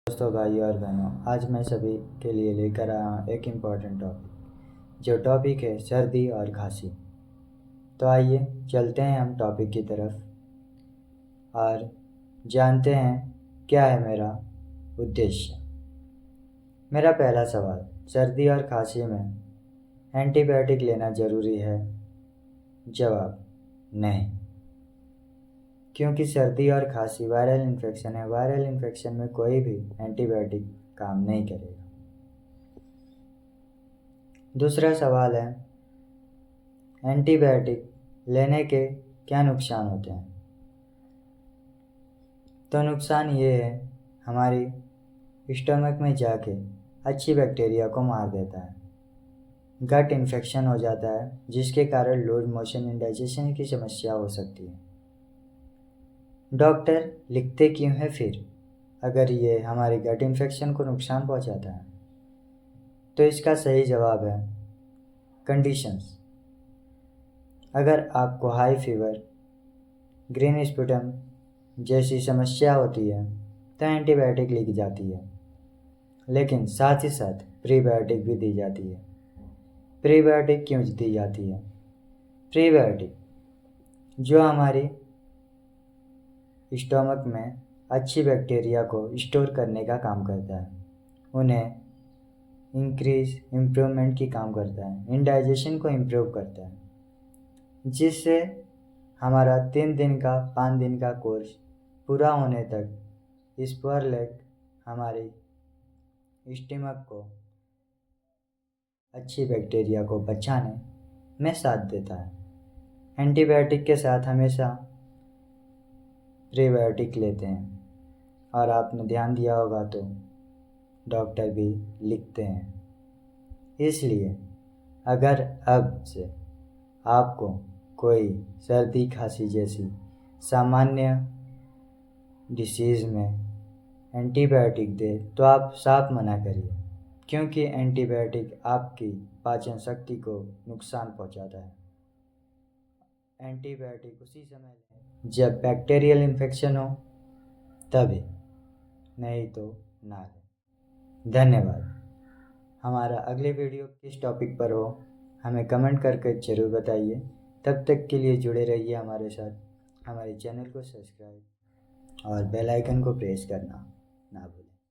दोस्तों, भाइयों और बहनों, आज मैं सभी के लिए लेकर आया हूँ एक इम्पॉर्टेंट टॉपिक। जो टॉपिक है सर्दी और खांसी। तो आइए चलते हैं हम टॉपिक की तरफ और जानते हैं क्या है मेरा उद्देश्य। मेरा पहला सवाल, सर्दी और खांसी में एंटीबायोटिक लेना ज़रूरी है? जवाब, नहीं। क्योंकि सर्दी और खांसी वायरल इन्फेक्शन है। वायरल इन्फेक्शन में कोई भी एंटीबायोटिक काम नहीं करेगा। दूसरा सवाल है, एंटीबायोटिक लेने के क्या नुकसान होते हैं? तो नुकसान ये है, हमारी स्टमक में जाके अच्छी बैक्टीरिया को मार देता है। गट इन्फेक्शन हो जाता है जिसके कारण लूज मोशन, इंडाइजेशन की समस्या हो सकती है। डॉक्टर लिखते क्यों है फिर, अगर ये हमारी गट इन्फेक्शन को नुकसान पहुंचाता है? तो इसका सही जवाब है कंडीशंस। अगर आपको हाई फीवर, ग्रीन स्पुटम जैसी समस्या होती है तो एंटीबायोटिक लिखी जाती है, लेकिन साथ ही साथ प्रीबायोटिक भी दी जाती है। प्रीबायोटिक क्यों दी जाती है? प्रीबायोटिक जो हमारी स्टोमक में अच्छी बैक्टीरिया को स्टोर करने का काम करता है, उन्हें इम्प्रूवमेंट की काम करता है, इंडाइजेशन को इम्प्रूव करता है, जिससे हमारा 3 दिन का 5 दिन का कोर्स पूरा होने तक स्पोरलेट हमारी स्टमक को अच्छी बैक्टीरिया को बचाने में साथ देता है। एंटीबायोटिक के साथ हमेशा प्रीबायोटिक लेते हैं, और आपने ध्यान दिया होगा तो डॉक्टर भी लिखते हैं। इसलिए अगर अब से आपको कोई सर्दी खांसी जैसी सामान्य डिसीज़ में एंटीबायोटिक दे तो आप साफ मना करिए, क्योंकि एंटीबायोटिक आपकी पाचन शक्ति को नुकसान पहुंचाता है। एंटीबायोटिक उसी समय लें जब बैक्टीरियल इन्फेक्शन हो, तभी, नहीं तो ना लें। धन्यवाद। हमारा अगले वीडियो किस टॉपिक पर हो हमें कमेंट करके ज़रूर बताइए। तब तक के लिए जुड़े रहिए हमारे साथ। हमारे चैनल को सब्सक्राइब और बेल आइकन को प्रेस करना ना भूलें।